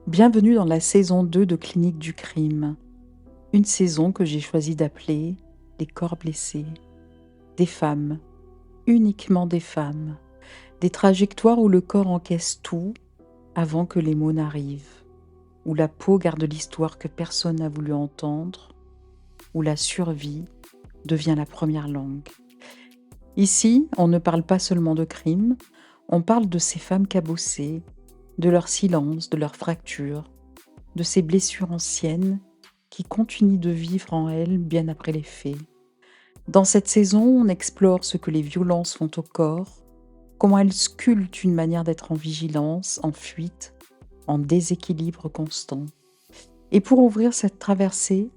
Bienvenue dans la saison 2 de Clinique du crime, une saison que j'ai choisi d'appeler Les corps blessés. Des femmes, uniquement des femmes, des trajectoires où le corps encaisse tout avant que les mots n'arrivent, où la peau garde l'histoire que personne n'a voulu entendre, où la survie devient la première langue. Ici, on ne parle pas seulement de crimes, on parle de ces femmes cabossées, de leur silence, de leurs fractures, de ces blessures anciennes qui continuent de vivre en elles bien après les faits. Dans cette saison, on explore ce que les violences font au corps, comment elles sculptent une manière d'être en vigilance, en fuite, en déséquilibre constant. Et pour ouvrir cette traversée,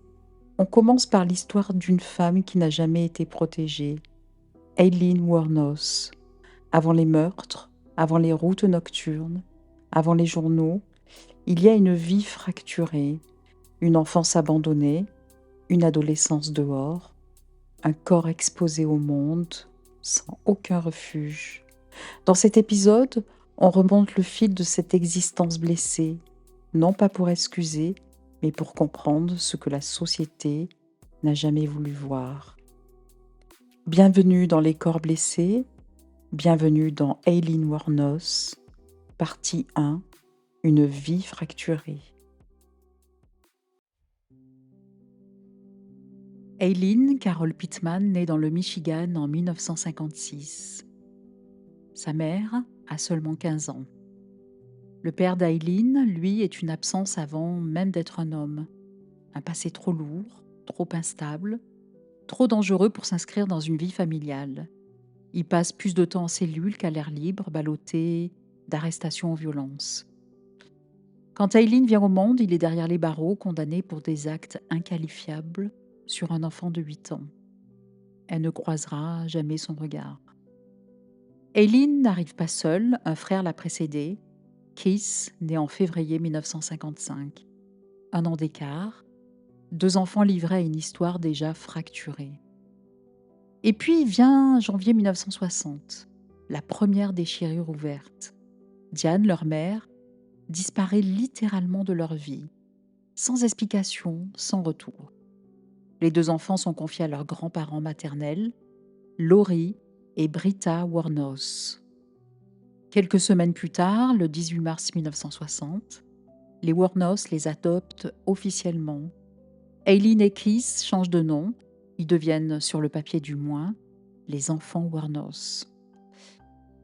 on commence par l'histoire d'une femme qui n'a jamais été protégée, Aileen Wuornos. Avant les meurtres, avant les routes nocturnes, avant les journaux, il y a une vie fracturée, une enfance abandonnée, une adolescence dehors, un corps exposé au monde, sans aucun refuge. Dans cet épisode, on remonte le fil de cette existence blessée, non pas pour excuser, mais pour comprendre ce que la société n'a jamais voulu voir. Bienvenue dans Les corps blessés, bienvenue dans Aileen Wuornos, partie 1, une vie fracturée. Aileen Carol Pittman naît dans le Michigan en 1956. Sa mère a seulement 15 ans. Le père d'Aileen, lui, est une absence avant même d'être un homme. Un passé trop lourd, trop instable, trop dangereux pour s'inscrire dans une vie familiale. Il passe plus de temps en cellule qu'à l'air libre, ballotté d'arrestations aux violences. Quand Aileen vient au monde, il est derrière les barreaux, condamné pour des actes inqualifiables sur un enfant de 8 ans. Elle ne croisera jamais son regard. Aileen n'arrive pas seule, un frère l'a précédée, Keith, né en février 1955. Un an d'écart, 2 enfants livrés à une histoire déjà fracturée. Et puis vient janvier 1960, la première déchirure ouverte. Diane, leur mère, disparaît littéralement de leur vie, sans explication, sans retour. Les 2 enfants sont confiés à leurs grands-parents maternels, Laurie et Britta Wuornos. Quelques semaines plus tard, le 18 mars 1960, les Wuornos les adoptent officiellement. Aileen et Keith changent de nom, ils deviennent, sur le papier du moins, les enfants Wuornos.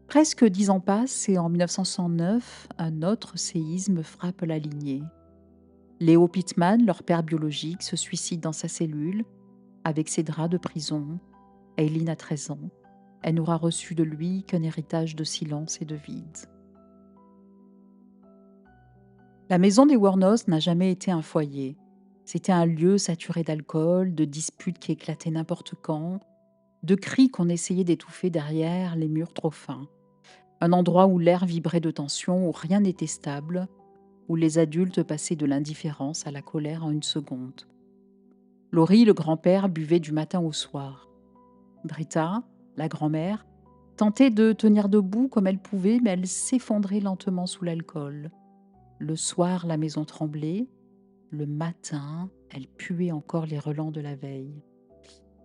Presque 10 ans passent et en 1969, un autre séisme frappe la lignée. Léo Pittman, leur père biologique, se suicide dans sa cellule, avec ses draps de prison. Aileen a 13 ans. Elle n'aura reçu de lui qu'un héritage de silence et de vide. La maison des Wuornos n'a jamais été un foyer. C'était un lieu saturé d'alcool, de disputes qui éclataient n'importe quand, de cris qu'on essayait d'étouffer derrière les murs trop fins. Un endroit où l'air vibrait de tension, où rien n'était stable, où les adultes passaient de l'indifférence à la colère en une seconde. Laurie, le grand-père, buvait du matin au soir. Britta, la grand-mère, tentait de tenir debout comme elle pouvait, mais elle s'effondrait lentement sous l'alcool. Le soir, la maison tremblait. Le matin, elle puait encore les relents de la veille.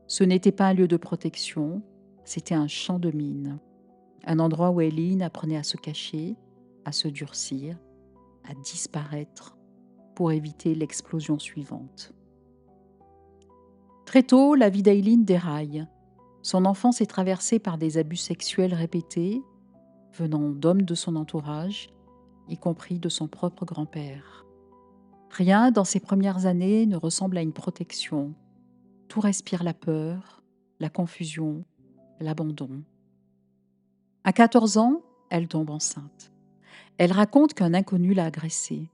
Ce n'était pas un lieu de protection, c'était un champ de mine. Un endroit où Aileen apprenait à se cacher, à se durcir, à disparaître pour éviter l'explosion suivante. Très tôt, la vie d'Aileen déraille. Son enfance est traversée par des abus sexuels répétés, venant d'hommes de son entourage, y compris de son propre grand-père. Rien dans ces premières années ne ressemble à une protection. Tout respire la peur, la confusion, l'abandon. À 14 ans, elle tombe enceinte. Elle raconte qu'un inconnu l'a agressée.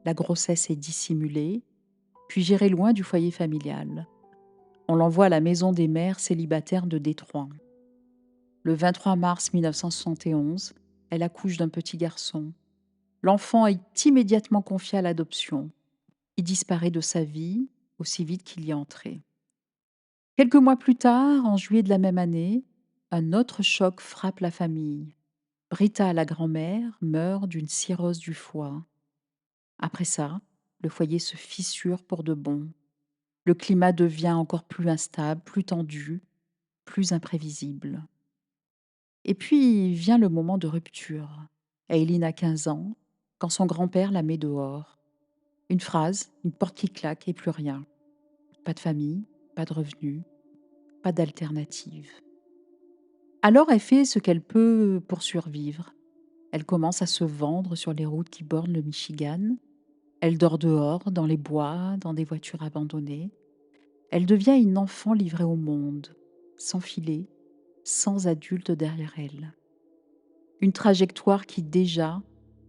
La grossesse est dissimulée, puis gérée loin du foyer familial. On l'envoie à la maison des mères célibataires de Détroit. Le 23 mars 1971, elle accouche d'un petit garçon. L'enfant est immédiatement confié à l'adoption. Il disparaît de sa vie aussi vite qu'il y est entré. Quelques mois plus tard, en juillet de la même année, un autre choc frappe la famille. Britta, la grand-mère, meurt d'une cirrhose du foie. Après ça, le foyer se fissure pour de bon. Le climat devient encore plus instable, plus tendu, plus imprévisible. Et puis vient le moment de rupture. Aileen a 15 ans, quand son grand-père la met dehors. Une phrase, une porte qui claque et plus rien. Pas de famille, pas de revenus, pas d'alternative. Alors elle fait ce qu'elle peut pour survivre. Elle commence à se vendre sur les routes qui bordent le Michigan. Elle dort dehors, dans les bois, dans des voitures abandonnées. Elle devient une enfant livrée au monde, sans filet, sans adulte derrière elle. Une trajectoire qui déjà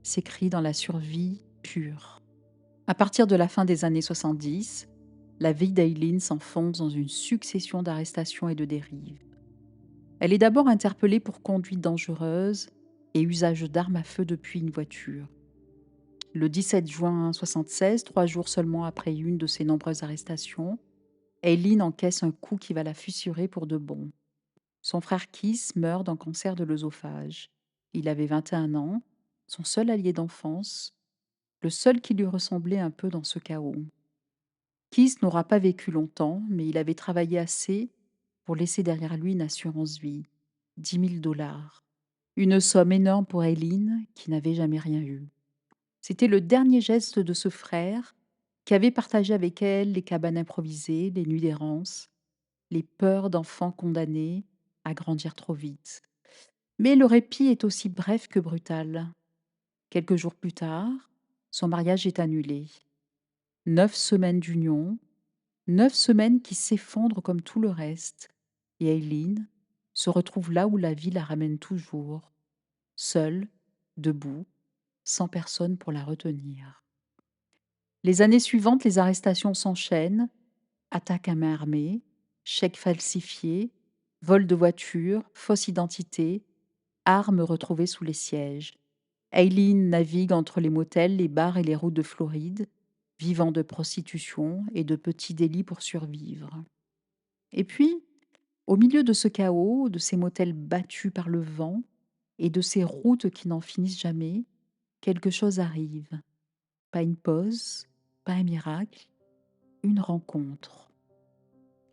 s'écrit dans la survie pure. À partir de la fin des années 70, la vie d'Aileen s'enfonce dans une succession d'arrestations et de dérives. Elle est d'abord interpellée pour conduite dangereuse et usage d'armes à feu depuis une voiture. Le 17 juin 1976, 3 jours seulement après une de ses nombreuses arrestations, Aileen encaisse un coup qui va la fissurer pour de bon. Son frère Keith meurt d'un cancer de l'œsophage. Il avait 21 ans, son seul allié d'enfance, le seul qui lui ressemblait un peu dans ce chaos. Keith n'aura pas vécu longtemps, mais il avait travaillé assez pour laisser derrière lui une assurance vie, 10 000 $. Une somme énorme pour Aileen, qui n'avait jamais rien eu. C'était le dernier geste de ce frère qui avait partagé avec elle les cabanes improvisées, les nuits d'errance, les peurs d'enfants condamnés à grandir trop vite. Mais le répit est aussi bref que brutal. Quelques jours plus tard, son mariage est annulé. 9 semaines d'union, 9 semaines qui s'effondrent comme tout le reste. Et Aileen se retrouve là où la vie la ramène toujours, seule, debout, sans personne pour la retenir. Les années suivantes, les arrestations s'enchaînent, attaques à main armée, chèques falsifiés, vol de voitures, fausse identité, armes retrouvées sous les sièges. Aileen navigue entre les motels, les bars et les routes de Floride, vivant de prostitution et de petits délits pour survivre. Et puis, au milieu de ce chaos, de ces motels battus par le vent et de ces routes qui n'en finissent jamais, quelque chose arrive. Pas une pause, pas un miracle, une rencontre.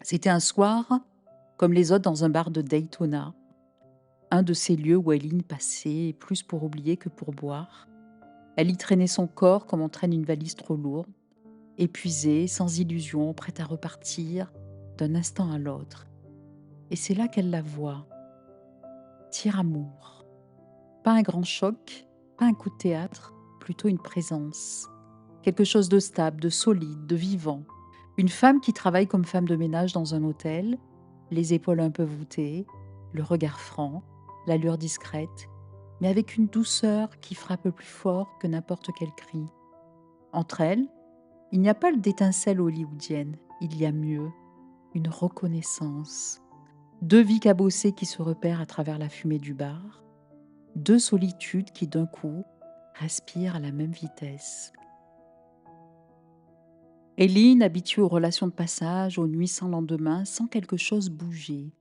C'était un soir, comme les autres dans un bar de Daytona, un de ces lieux où Aileen passait plus pour oublier que pour boire. Elle y traînait son corps comme on traîne une valise trop lourde, épuisée, sans illusion, prête à repartir d'un instant à l'autre. Et c'est là qu'elle la voit. Tire-amour. Pas un grand choc, pas un coup de théâtre, plutôt une présence. Quelque chose de stable, de solide, de vivant. Une femme qui travaille comme femme de ménage dans un hôtel, les épaules un peu voûtées, le regard franc, l'allure discrète, mais avec une douceur qui frappe plus fort que n'importe quel cri. Entre elles, il n'y a pas d'étincelle hollywoodienne, il y a mieux, une reconnaissance. 2 vies cabossées qui se repèrent à travers la fumée du bar, 2 solitudes qui d'un coup respirent à la même vitesse. Aileen, habituée aux relations de passage, aux nuits sans lendemain, sent quelque chose bouger,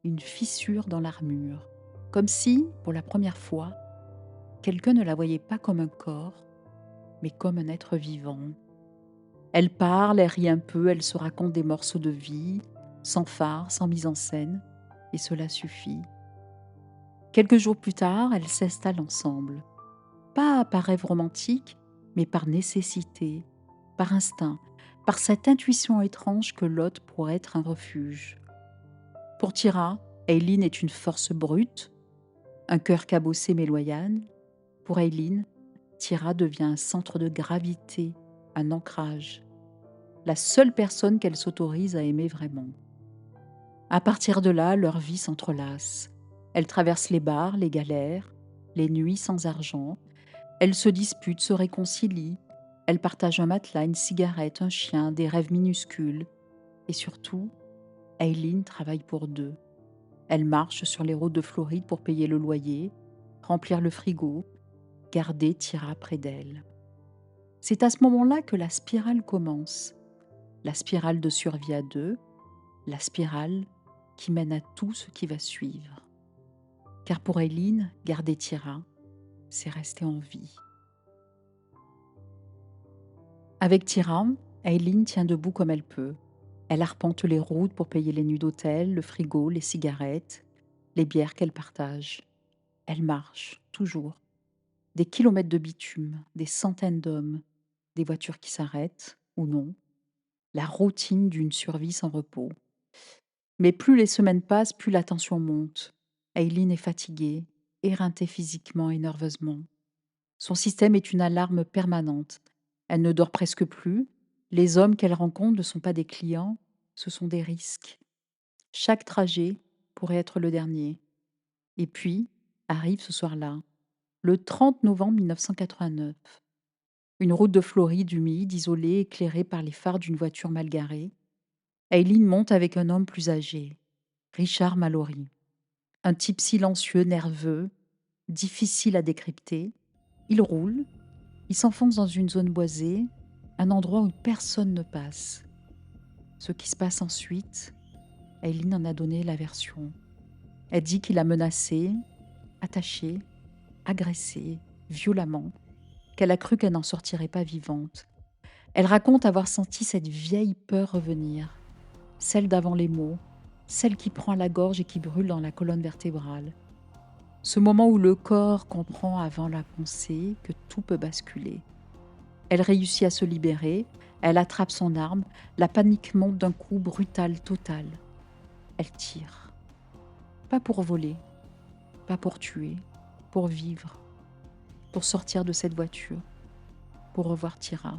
une fissure dans l'armure, comme si, pour la première fois, quelqu'un ne la voyait pas comme un corps, mais comme un être vivant. Elle parle, elle rit un peu, elle se raconte des morceaux de vie, sans phare, sans mise en scène, et cela suffit. Quelques jours plus tard, elles s'installent ensemble. Pas par rêve romantique, mais par nécessité, par instinct, par cette intuition étrange que l'autre pourrait être un refuge. Pour Tira, Aileen est une force brute, un cœur cabossé mais loyal. Pour Aileen, Tira devient un centre de gravité, un ancrage, la seule personne qu'elle s'autorise à aimer vraiment. À partir de là, leur vie s'entrelace. Elles traversent les bars, les galères, les nuits sans argent. Elles se disputent, se réconcilient. Elles partagent un matelas, une cigarette, un chien, des rêves minuscules. Et surtout, Aileen travaille pour 2. Elle marche sur les routes de Floride pour payer le loyer, remplir le frigo, garder Tira près d'elle. C'est à ce moment-là que la spirale commence. La spirale de survie à 2, la spirale qui mène à tout ce qui va suivre. Car pour Aileen, garder Tira, c'est rester en vie. Avec Tyram, Aileen tient debout comme elle peut. Elle arpente les routes pour payer les nuits d'hôtel, le frigo, les cigarettes, les bières qu'elle partage. Elle marche, toujours. Des kilomètres de bitume, des centaines d'hommes, des voitures qui s'arrêtent, ou non. La routine d'une survie sans repos. Mais plus les semaines passent, plus la tension monte. Aileen est fatiguée, éreintée physiquement et nerveusement. Son système est une alarme permanente. Elle ne dort presque plus. Les hommes qu'elle rencontre ne sont pas des clients, ce sont des risques. Chaque trajet pourrait être le dernier. Et puis, arrive ce soir-là, le 30 novembre 1989. Une route de Floride humide, isolée, éclairée par les phares d'une voiture mal garée. Aileen monte avec un homme plus âgé, Richard Mallory. Un type silencieux, nerveux, difficile à décrypter. Il roule, il s'enfonce dans une zone boisée, un endroit où personne ne passe. Ce qui se passe ensuite, Aileen en a donné la version. Elle dit qu'il a menacé, attaché, agressé, violemment, qu'elle a cru qu'elle n'en sortirait pas vivante. Elle raconte avoir senti cette vieille peur revenir, celle d'avant les mots, celle qui prend à la gorge et qui brûle dans la colonne vertébrale. Ce moment où le corps comprend avant la pensée que tout peut basculer. Elle réussit à se libérer, elle attrape son arme, la panique monte d'un coup brutal, total. Elle tire. Pas pour voler, pas pour tuer, pour vivre, pour sortir de cette voiture, pour revoir Tira.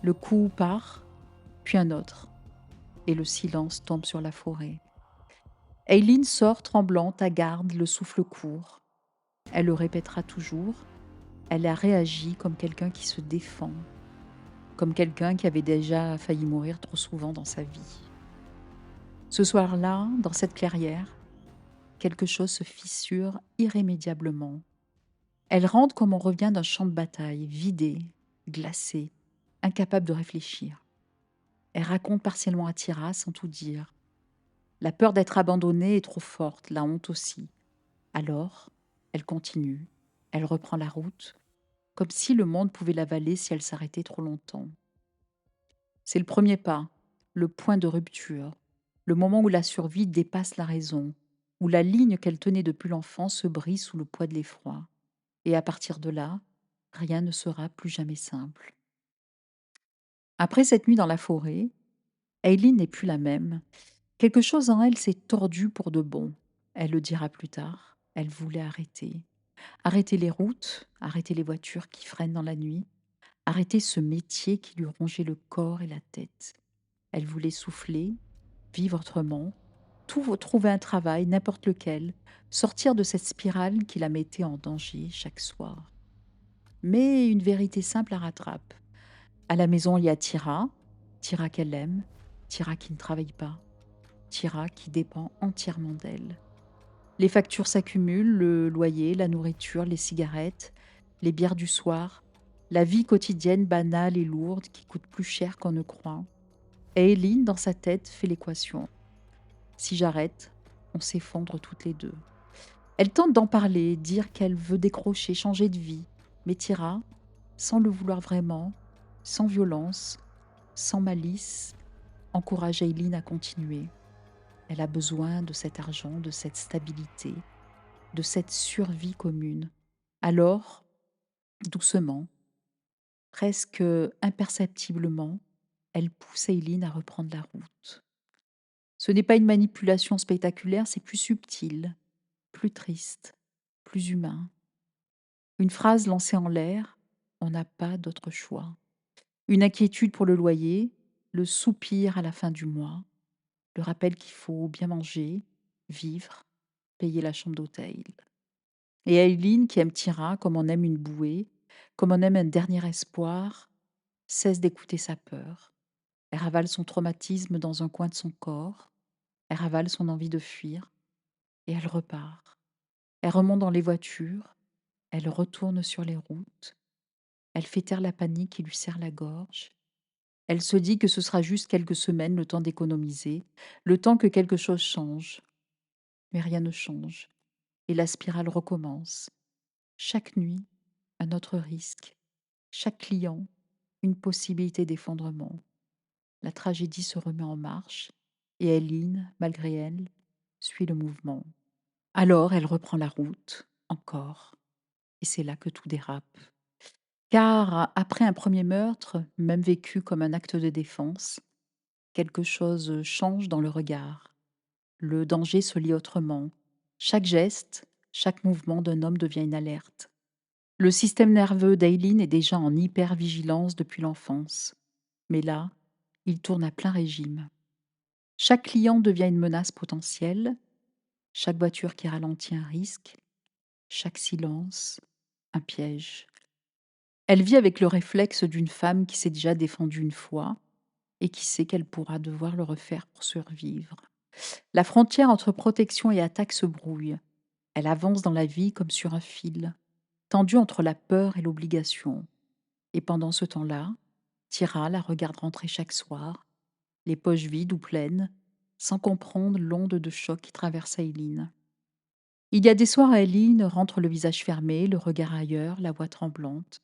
Le coup part, puis un autre, et le silence tombe sur la forêt. Aileen sort tremblante, hagarde, le souffle court. Elle le répétera toujours. Elle a réagi comme quelqu'un qui se défend, comme quelqu'un qui avait déjà failli mourir trop souvent dans sa vie. Ce soir-là, dans cette clairière, quelque chose se fissure irrémédiablement. Elle rentre comme on revient d'un champ de bataille, vidée, glacée, incapable de réfléchir. Elle raconte partiellement à Tira sans tout dire. La peur d'être abandonnée est trop forte, la honte aussi. Alors, elle continue. Elle reprend la route, comme si le monde pouvait l'avaler si elle s'arrêtait trop longtemps. C'est le premier pas, le point de rupture, le moment où la survie dépasse la raison, où la ligne qu'elle tenait depuis l'enfance se brise sous le poids de l'effroi. Et à partir de là, rien ne sera plus jamais simple. Après cette nuit dans la forêt, Aileen n'est plus la même. Quelque chose en elle s'est tordu pour de bon. Elle le dira plus tard. Elle voulait arrêter. Arrêter les routes, arrêter les voitures qui freinent dans la nuit, arrêter ce métier qui lui rongeait le corps et la tête. Elle voulait souffler, vivre autrement, trouver un travail, n'importe lequel, sortir de cette spirale qui la mettait en danger chaque soir. Mais une vérité simple la rattrape. À la maison, il y a Tira, Tira qu'elle aime, Tira qui ne travaille pas, Tira qui dépend entièrement d'elle. Les factures s'accumulent, le loyer, la nourriture, les cigarettes, les bières du soir, la vie quotidienne banale et lourde qui coûte plus cher qu'on ne croit. Et Eileen, dans sa tête, fait l'équation. Si j'arrête, on s'effondre toutes les deux. Elle tente d'en parler, dire qu'elle veut décrocher, changer de vie, mais Tira, sans le vouloir vraiment, sans violence, sans malice, encourage Eileen à continuer. Elle a besoin de cet argent, de cette stabilité, de cette survie commune. Alors, doucement, presque imperceptiblement, elle pousse Eileen à reprendre la route. Ce n'est pas une manipulation spectaculaire, c'est plus subtil, plus triste, plus humain. Une phrase lancée en l'air, on n'a pas d'autre choix. Une inquiétude pour le loyer, le soupir à la fin du mois, le rappel qu'il faut bien manger, vivre, payer la chambre d'hôtel. Et Aileen, qui aime Tira comme on aime une bouée, comme on aime un dernier espoir, cesse d'écouter sa peur. Elle ravale son traumatisme dans un coin de son corps, elle ravale son envie de fuir, et elle repart. Elle remonte dans les voitures, elle retourne sur les routes, elle fait taire la panique qui lui serre la gorge. Elle se dit que ce sera juste quelques semaines, le temps d'économiser, le temps que quelque chose change. Mais rien ne change, et la spirale recommence. Chaque nuit, un autre risque. Chaque client, une possibilité d'effondrement. La tragédie se remet en marche et Eileen, malgré elle, suit le mouvement. Alors elle reprend la route, encore, et c'est là que tout dérape. Car après un premier meurtre, même vécu comme un acte de défense, quelque chose change dans le regard. Le danger se lit autrement. Chaque geste, chaque mouvement d'un homme devient une alerte. Le système nerveux d'Eileen est déjà en hypervigilance depuis l'enfance. Mais là, il tourne à plein régime. Chaque client devient une menace potentielle, chaque voiture qui ralentit un risque, chaque silence, un piège. Elle vit avec le réflexe d'une femme qui s'est déjà défendue une fois et qui sait qu'elle pourra devoir le refaire pour survivre. La frontière entre protection et attaque se brouille. Elle avance dans la vie comme sur un fil, tendue entre la peur et l'obligation. Et pendant ce temps-là, Tira la regarde rentrer chaque soir, les poches vides ou pleines, sans comprendre l'onde de choc qui traverse Aileen. Il y a des soirs où Aileen rentre le visage fermé, le regard ailleurs, la voix tremblante.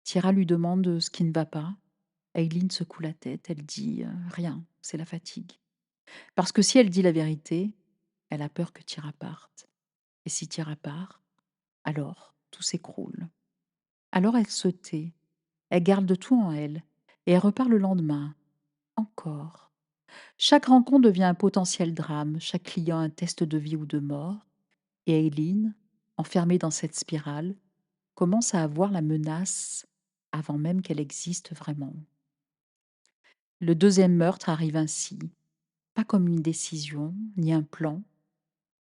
Tira lui demande ce qui ne va pas. Aileen secoue la tête, elle dit rien, c'est la fatigue. Parce que si elle dit la vérité, elle a peur que Tira parte. Et si Tira part, alors tout s'écroule. Alors elle se tait, elle garde tout en elle, et elle repart le lendemain. Encore. Chaque rencontre devient un potentiel drame, chaque client un test de vie ou de mort, et Aileen, enfermée dans cette spirale, commence à avoir la menace avant même qu'elle existe vraiment. Le deuxième meurtre arrive ainsi, pas comme une décision, ni un plan,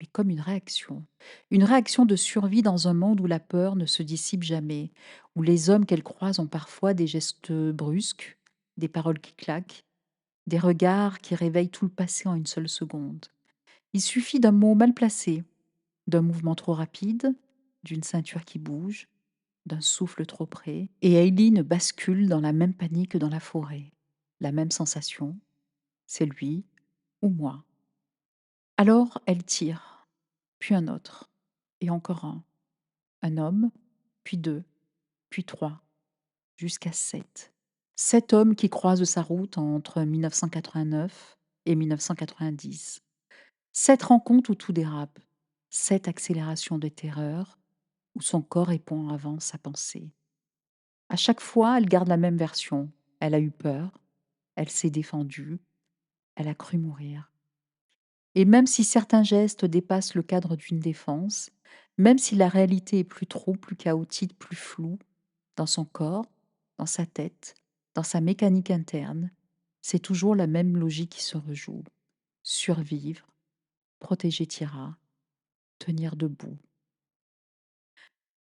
mais comme une réaction. Une réaction de survie dans un monde où la peur ne se dissipe jamais, où les hommes qu'elle croise ont parfois des gestes brusques, des paroles qui claquent, des regards qui réveillent tout le passé en une seule seconde. Il suffit d'un mot mal placé, d'un mouvement trop rapide, d'une ceinture qui bouge, d'un souffle trop près, et Aileen bascule dans la même panique que dans la forêt. La même sensation, c'est lui ou moi. Alors elle tire, puis un autre, et encore un. Un homme, puis deux, puis trois, jusqu'à sept. 7 hommes qui croisent sa route entre 1989 et 1990. 7 rencontres où tout dérape. 7 accélérations de terreur où son corps répond avant sa pensée. À chaque fois, elle garde la même version. Elle a eu peur, elle s'est défendue, elle a cru mourir. Et même si certains gestes dépassent le cadre d'une défense, même si la réalité est plus trouble, plus chaotique, plus floue, dans son corps, dans sa tête, dans sa mécanique interne, c'est toujours la même logique qui se rejoue. Survivre, protéger Tira, tenir debout.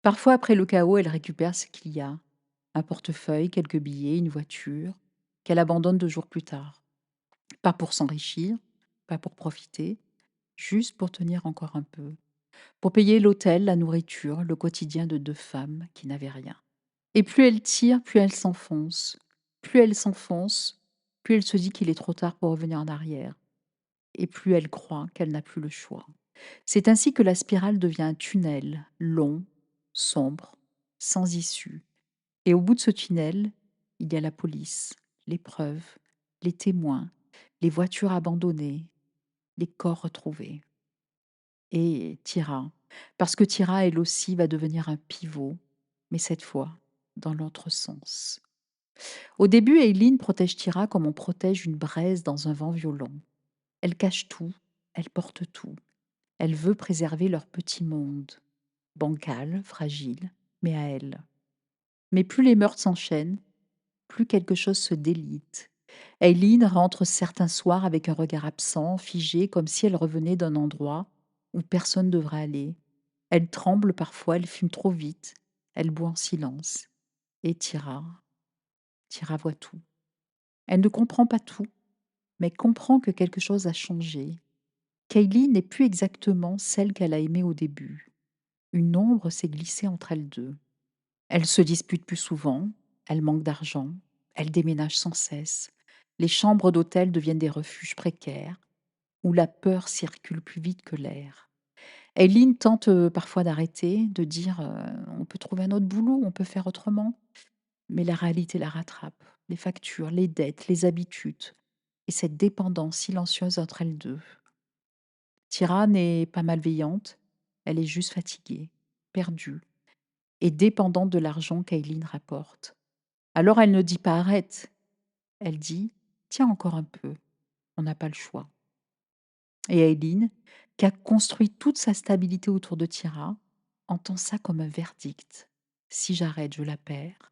Parfois, après le chaos, elle récupère ce qu'il y a. Un portefeuille, quelques billets, une voiture, qu'elle abandonne 2 jours plus tard. Pas pour s'enrichir, pas pour profiter, juste pour tenir encore un peu. Pour payer l'hôtel, la nourriture, le quotidien de 2 femmes qui n'avaient rien. Et plus elle tire, plus elle s'enfonce. Plus elle s'enfonce, plus elle se dit qu'il est trop tard pour revenir en arrière. Et plus elle croit qu'elle n'a plus le choix. C'est ainsi que la spirale devient un tunnel, long, sombre, sans issue. Et au bout de ce tunnel, il y a la police, les preuves, les témoins, les voitures abandonnées, les corps retrouvés. Et Tira, parce que Tira, elle aussi, va devenir un pivot, mais cette fois, dans l'autre sens. Au début, Aileen protège Tira comme on protège une braise dans un vent violent. Elle cache tout, elle porte tout. Elle veut préserver leur petit monde, bancal, fragile, mais à elle. Mais plus les meurtres s'enchaînent, plus quelque chose se délite. Aileen rentre certains soirs avec un regard absent, figé, comme si elle revenait d'un endroit où personne ne devrait aller. Elle tremble parfois, elle fume trop vite, elle boit en silence. Et Tira voit tout. Elle ne comprend pas tout, mais comprend que quelque chose a changé. Kaylee n'est plus exactement celle qu'elle a aimée au début. Une ombre s'est glissée entre elles deux. Elles se disputent plus souvent, elles manquent d'argent, elles déménagent sans cesse. Les chambres d'hôtel deviennent des refuges précaires, où la peur circule plus vite que l'air. Aileen tente parfois d'arrêter, de dire on peut trouver un autre boulot, on peut faire autrement. Mais la réalité la rattrape. Les factures, les dettes, les habitudes et cette dépendance silencieuse entre elles deux. Tira n'est pas malveillante, elle est juste fatiguée, perdue et dépendante de l'argent qu'Aileen rapporte. Alors elle ne dit pas arrête, elle dit tiens encore un peu, on n'a pas le choix. Et Aileen, qui a construit toute sa stabilité autour de Tira, entend ça comme un verdict. Si j'arrête, je la perds.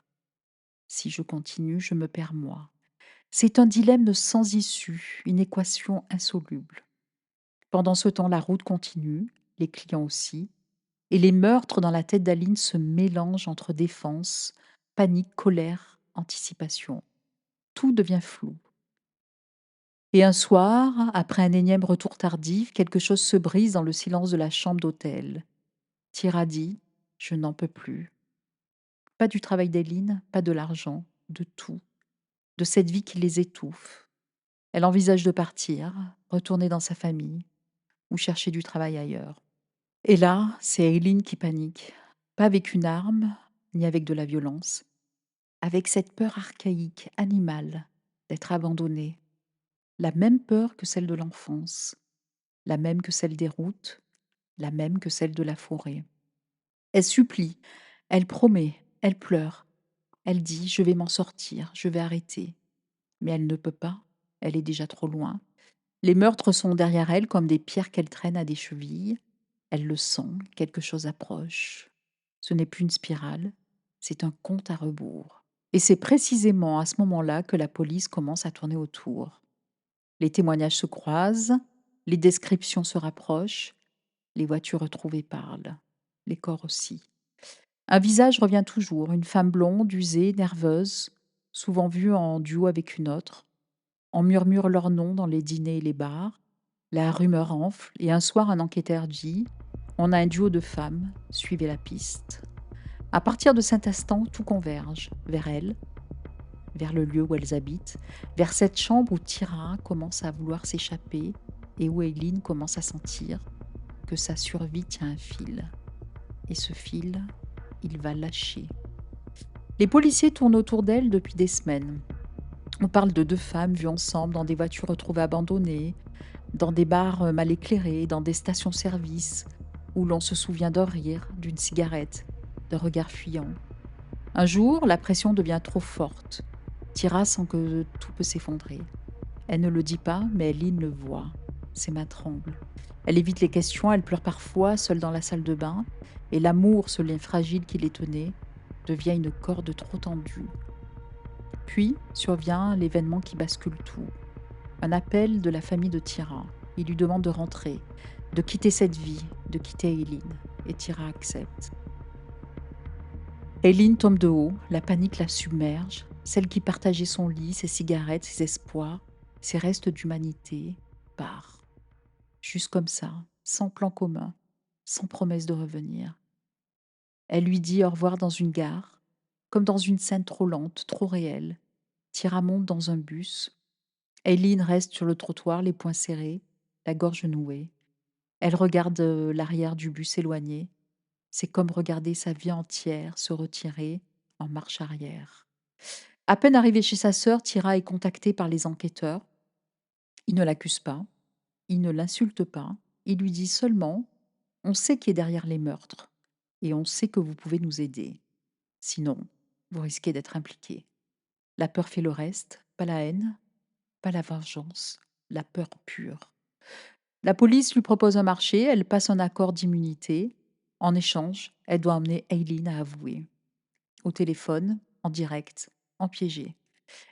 Si je continue, je me perds moi. C'est un dilemme sans issue, une équation insoluble. Pendant ce temps, la route continue, les clients aussi, et les meurtres dans la tête d'Aline se mélangent entre défense, panique, colère, anticipation. Tout devient flou. Et un soir, après un énième retour tardif, quelque chose se brise dans le silence de la chambre d'hôtel. Tira dit je n'en peux plus. Pas du travail d'Aileen, pas de l'argent, de tout, de cette vie qui les étouffe. Elle envisage de partir, retourner dans sa famille ou chercher du travail ailleurs. Et là, c'est Aileen qui panique. Pas avec une arme, ni avec de la violence. Avec cette peur archaïque, animale, d'être abandonnée. La même peur que celle de l'enfance. La même que celle des routes. La même que celle de la forêt. Elle supplie, elle promet, elle pleure. Elle dit je vais m'en sortir, je vais arrêter. Mais elle ne peut pas, elle est déjà trop loin. Les meurtres sont derrière elle comme des pierres qu'elle traîne à des chevilles. Elle le sent, quelque chose approche. Ce n'est plus une spirale, c'est un compte à rebours. Et c'est précisément à ce moment-là que la police commence à tourner autour. Les témoignages se croisent, les descriptions se rapprochent, les voitures retrouvées parlent, les corps aussi. Un visage revient toujours, une femme blonde, usée, nerveuse, souvent vue en duo avec une autre. On murmure leur nom dans les dîners et les bars. La rumeur enfle et un soir, un enquêteur dit on a un duo de femmes, suivez la piste. À partir de cet instant, tout converge vers elles, vers le lieu où elles habitent, vers cette chambre où Tira commence à vouloir s'échapper et où Aileen commence à sentir que sa survie tient un fil. Et ce fil, il va lâcher. Les policiers tournent autour d'elle depuis des semaines. On parle de deux femmes vues ensemble dans des voitures retrouvées abandonnées, dans des bars mal éclairés, dans des stations-service, où l'on se souvient d'un rire, d'une cigarette, d'un regard fuyant. Un jour, la pression devient trop forte. Tira sent que tout peut s'effondrer. Elle ne le dit pas, mais Aileen le voit. Ses mains tremblent. Elle évite les questions, elle pleure parfois, seule dans la salle de bain, et l'amour, ce lien fragile qui les tenait, devient une corde trop tendue. Puis survient l'événement qui bascule tout. Un appel de la famille de Tira. Il lui demande de rentrer, de quitter cette vie, de quitter Aileen. Et Tira accepte. Aileen tombe de haut, la panique la submerge. Celle qui partageait son lit, ses cigarettes, ses espoirs, ses restes d'humanité, part. Juste comme ça, sans plan commun, sans promesse de revenir. Elle lui dit au revoir dans une gare, comme dans une scène trop lente, trop réelle. Tira monte dans un bus. Aileen reste sur le trottoir, les poings serrés, la gorge nouée. Elle regarde l'arrière du bus s'éloigner. C'est comme regarder sa vie entière se retirer en marche arrière. À peine arrivée chez sa sœur, Tira est contactée par les enquêteurs. Ils ne l'accusent pas, ils ne l'insultent pas. Ils lui disent seulement on sait qui est derrière les meurtres et on sait que vous pouvez nous aider. Sinon, vous risquez d'être impliqué. La peur fait le reste, pas la haine, pas la vengeance, la peur pure. La police lui propose un marché, elle passe un accord d'immunité. En échange, elle doit emmener Aileen à avouer. Au téléphone, en direct, en piégé.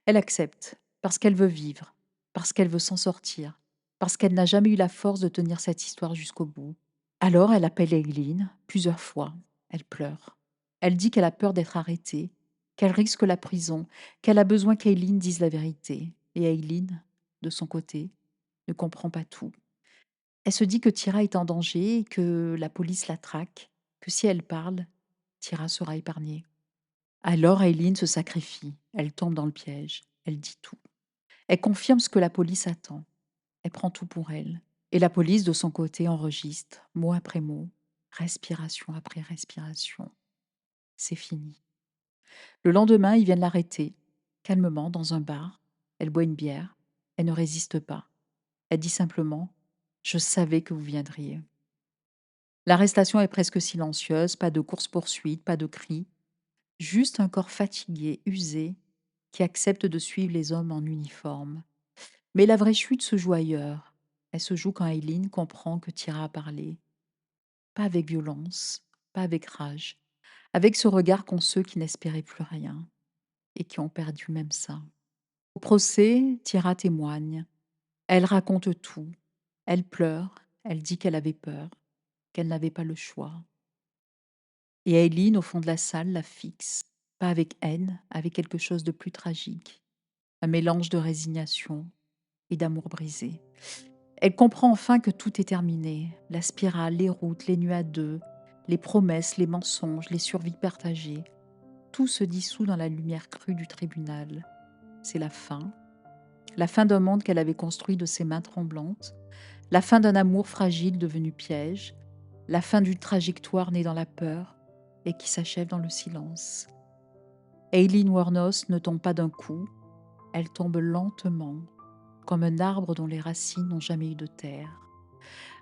Elle accepte, parce qu'elle veut vivre, parce qu'elle veut s'en sortir, parce qu'elle n'a jamais eu la force de tenir cette histoire jusqu'au bout. Alors elle appelle Aileen, plusieurs fois. Elle pleure. Elle dit qu'elle a peur d'être arrêtée, qu'elle risque la prison, qu'elle a besoin qu'Aileen dise la vérité. Et Aileen, de son côté, ne comprend pas tout. Elle se dit que Tira est en danger et que la police la traque, que si elle parle, Tira sera épargnée. Alors Aileen se sacrifie, elle tombe dans le piège, elle dit tout. Elle confirme ce que la police attend, elle prend tout pour elle. Et la police, de son côté, enregistre, mot après mot, respiration après respiration. C'est fini. Le lendemain, ils viennent l'arrêter, calmement, dans un bar. Elle boit une bière. Elle ne résiste pas. Elle dit simplement: «Je savais que vous viendriez». L'arrestation est presque silencieuse, pas de course-poursuite, pas de cris, juste un corps fatigué, usé, qui accepte de suivre les hommes en uniforme. Mais la vraie chute se joue ailleurs. Elle se joue quand Aileen comprend que Tira a parlé. Pas avec violence, pas avec rage, avec ce regard qu'ont ceux qui n'espéraient plus rien et qui ont perdu même ça. Au procès, Tira témoigne. Elle raconte tout. Elle pleure, elle dit qu'elle avait peur, qu'elle n'avait pas le choix. Et Aileen, au fond de la salle, la fixe, pas avec haine, avec quelque chose de plus tragique, un mélange de résignation et d'amour brisé. Elle comprend enfin que tout est terminé, la spirale, les routes, les nuits à deux, les promesses, les mensonges, les survies partagées. Tout se dissout dans la lumière crue du tribunal. C'est la fin d'un monde qu'elle avait construit de ses mains tremblantes, la fin d'un amour fragile devenu piège, la fin d'une trajectoire née dans la peur et qui s'achève dans le silence. Aileen Wuornos ne tombe pas d'un coup, elle tombe lentement, comme un arbre dont les racines n'ont jamais eu de terre.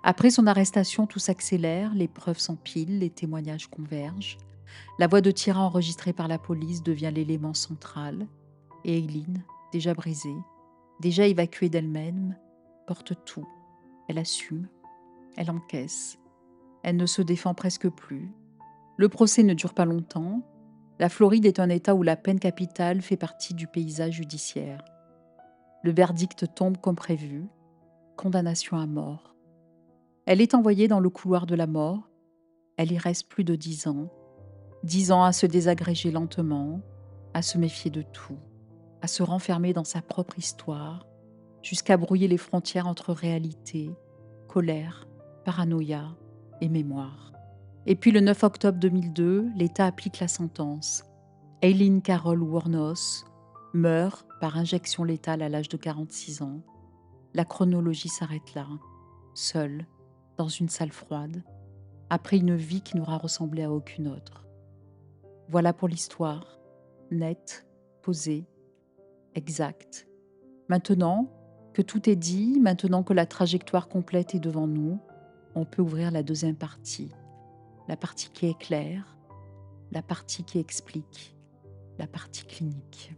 Après son arrestation, tout s'accélère, les preuves s'empilent, les témoignages convergent. La voix de Tira enregistrée par la police devient l'élément central. Et Aileen, déjà brisée, déjà évacuée d'elle-même, porte tout. Elle assume, elle encaisse. Elle ne se défend presque plus. Le procès ne dure pas longtemps. La Floride est un État où la peine capitale fait partie du paysage judiciaire. Le verdict tombe comme prévu. Condamnation à mort. Elle est envoyée dans le couloir de la mort. Elle y reste plus de 10 ans. 10 ans à se désagréger lentement, à se méfier de tout, à se renfermer dans sa propre histoire, jusqu'à brouiller les frontières entre réalité, colère, paranoïa et mémoire. Et puis le 9 octobre 2002, l'État applique la sentence. Aileen Carol Wuornos meurt par injection létale à l'âge de 46 ans. La chronologie s'arrête là, seule, dans une salle froide, après une vie qui n'aura ressemblé à aucune autre. Voilà pour l'histoire, nette, posée, exacte. Maintenant que tout est dit, maintenant que la trajectoire complète est devant nous, on peut ouvrir la deuxième partie. La partie qui éclaire, la partie qui explique, la partie clinique.